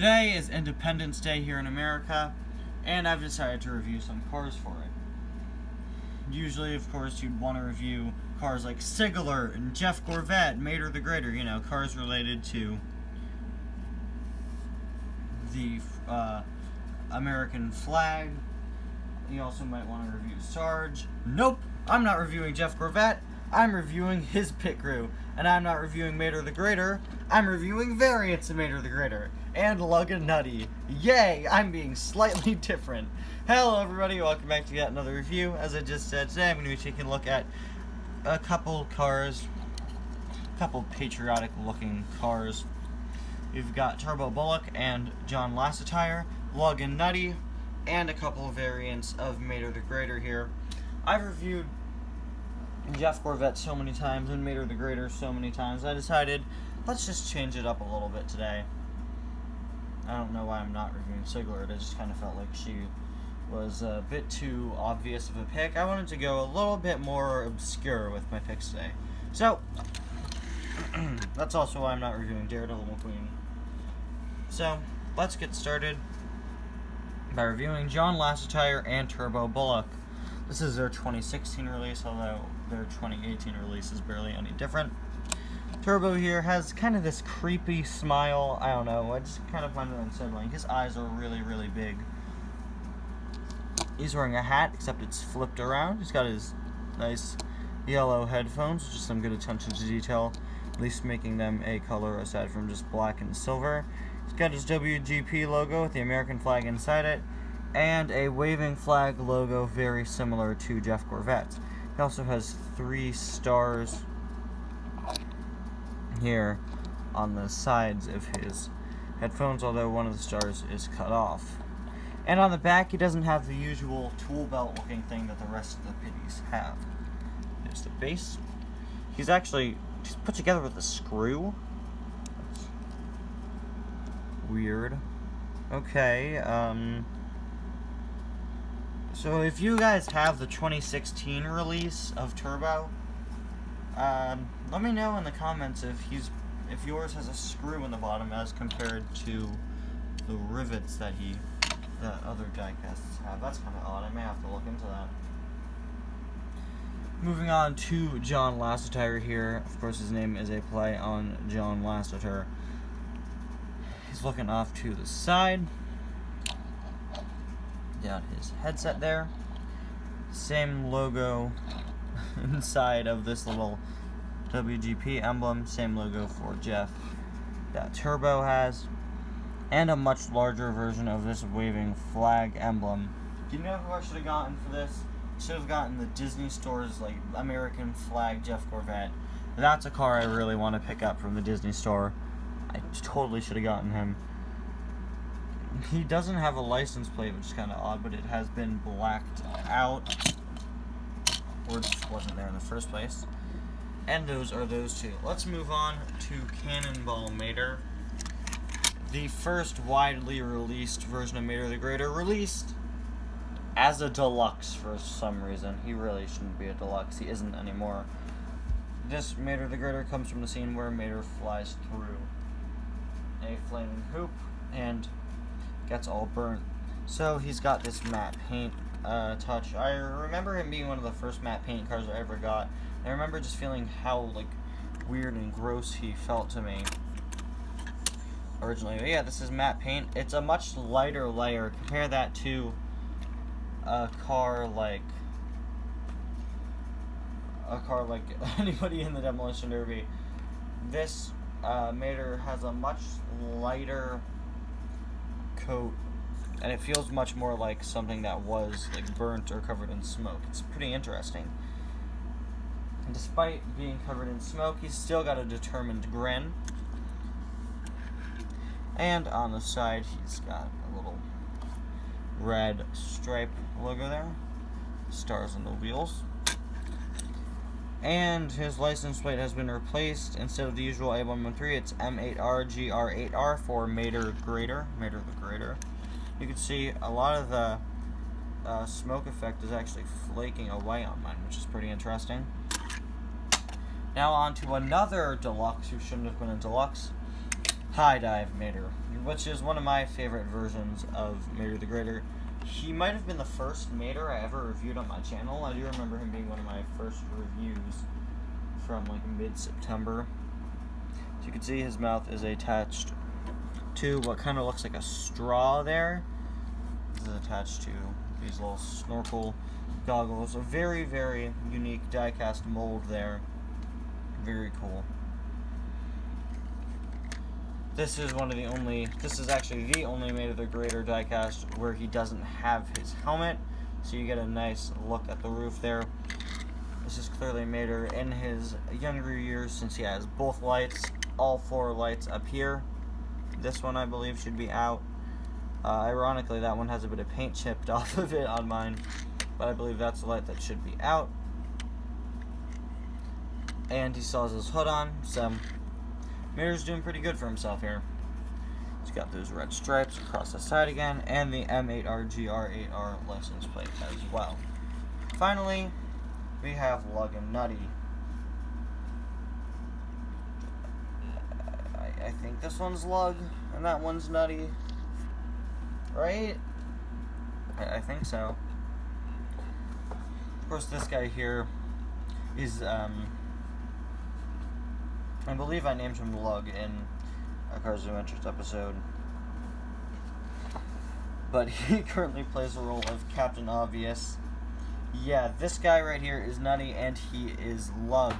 Today is Independence Day here in America, and I've decided to review some cars for it. Usually, of course, you'd want to review cars like Sigler and Jeff Gorvette, Mater the Greater, you know, cars related to the American flag. You also might want to review Sarge. Nope, I'm not reviewing Jeff Gorvette. I'm reviewing his pit crew. And I'm not reviewing Mater the Greater. I'm reviewing variants of Mater the Greater. And Lug and Nutty. Yay, I'm being slightly different. Hello everybody, welcome back to yet another review. As I just said, today I'm going to be taking a look at a couple cars. A couple patriotic looking cars. We've got Turbo Bullock and John Lasseter, Lug and Nutty, and a couple of variants of Mater the Greater here. I've reviewed Jeff Gorvette so many times and Mater the Greater so many times, I decided, let's just change it up a little bit today. I don't know why I'm not reviewing Sigler. It just kind of felt like she was a bit too obvious of a pick. I wanted to go a little bit more obscure with my picks today. So, that's also why I'm not reviewing Daredevil McQueen. So, let's get started by reviewing John Lasseter and Turbo Bullock. This is their 2016 release, although their 2018 release is barely any different. Turbo here has kind of this creepy smile. I don't know, I just kind of find it unsettling. His eyes are really, really big. He's wearing a hat, except it's flipped around. He's got his nice yellow headphones, just some good attention to detail, at least making them a color aside from just black and silver. He's got his WGP logo with the American flag inside it, and a waving flag logo very similar to Jeff Gorvette's. He also has 3 stars here on the sides of his headphones, although one of the stars is cut off. And on the back, he doesn't have the usual tool belt looking thing that the rest of the pitties have. There's the base. He's put together with a screw. That's weird. Okay, so if you guys have the 2016 release of Turbo, let me know in the comments if yours has a screw in the bottom as compared to the rivets that other diecasts have. That's kind of odd. I may have to look into that. Moving on to John Lasseter here. Of course, his name is a play on John Lasseter. He's looking off to the side. Got his headset there. Same logo inside of this little WGP emblem. Same logo for Jeff that Turbo has. And a much larger version of this waving flag emblem. Do you know who I should have gotten for this? I should have gotten the Disney Store's like American flag Jeff Gorvette. That's a car I really want to pick up from the Disney Store. I totally should have gotten him. He doesn't have a license plate, which is kind of odd, but it has been blacked out, or it just wasn't there in the first place. And those are those two. Let's move on to Cannonball Mater. The first widely released version of Mater the Greater, released as a deluxe for some reason. He really shouldn't be a deluxe. He isn't anymore. This Mater the Greater comes from the scene where Mater flies through a flaming hoop and gets all burnt. So he's got this matte paint touch. I remember him being one of the first matte paint cars I ever got. I remember just feeling how weird and gross he felt to me originally. But yeah, this is matte paint. It's a much lighter layer. Compare that to a car like anybody in the Demolition Derby. This Mater has a much lighter coat, and it feels much more like something that was burnt or covered in smoke. It's pretty interesting. And despite being covered in smoke, he's still got a determined grin. And on the side, he's got a little red stripe logo there. Stars on the wheels. And his license plate has been replaced. Instead of the usual A113, it's M8RGR8R for Mater the Greater. You can see a lot of the smoke effect is actually flaking away on mine, which is pretty interesting. Now on to another deluxe who shouldn't have been a deluxe. High Dive Mater. You which is one of my favorite versions of Mater the Greater. He might have been the first Mater I ever reviewed on my channel. I do remember him being one of my first reviews from like mid-September. So you can see his mouth is attached to what kind of looks like a straw there. This is attached to these little snorkel goggles. A very, very unique die-cast mold there. Very cool. This is actually the only Mater the Greater die-cast where he doesn't have his helmet, so you get a nice look at the roof there. This is clearly Mater in his younger years, since he has both lights, all 4 lights up here. This one, I believe, should be out. Ironically, that one has a bit of paint chipped off of it on mine, but I believe that's the light that should be out. And he still has his hood on, so Mater's doing pretty good for himself here. He's got those red stripes across the side again, and the M8RGR8R license plate as well. Finally, we have Lug and Nutty. I think this one's Lug, and that one's Nutty. Right? I think so. Of course, this guy here is, I believe I named him Lug in a Cars Adventures episode. But he currently plays the role of Captain Obvious. Yeah, this guy right here is Nutty, and he is Lug.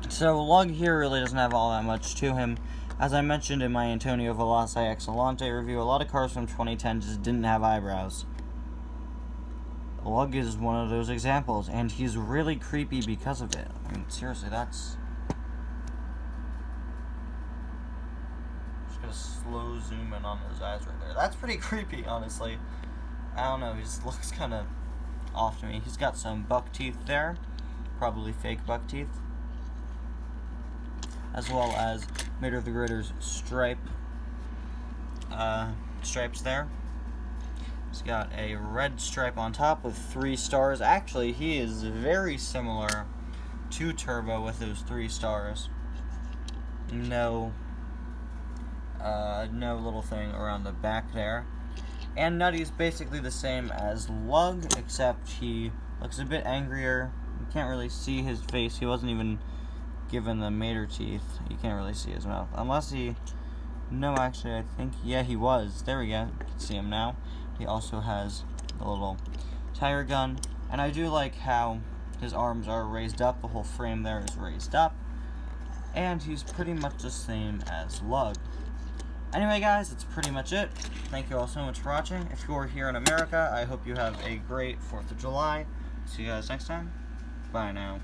So, Lug here really doesn't have all that much to him. As I mentioned in my Antonio Veloci Excellente review, a lot of cars from 2010 just didn't have eyebrows. Lug is one of those examples, and he's really creepy because of it. I mean, seriously, that's... Just gonna slow zoom in on those eyes right there. That's pretty creepy, honestly. I don't know, he just looks kind of off to me. He's got some buck teeth there, probably fake buck teeth, as well as Mater the Greater's stripes there. He's got a red stripe on top with 3 stars. Actually, he is very similar to Turbo with those 3 stars. No little thing around the back there. And Nutty's basically the same as Lug, except he looks a bit angrier. You can't really see his face. He wasn't even given the Mater teeth. You can't really see his mouth. Unless he... No, actually, I think... Yeah, he was. There we go. You can see him now. He also has a little tire gun. And I do like how his arms are raised up. The whole frame there is raised up. And he's pretty much the same as Lug. Anyway, guys, that's pretty much it. Thank you all so much for watching. If you're here in America, I hope you have a great 4th of July. See you guys next time. Bye now.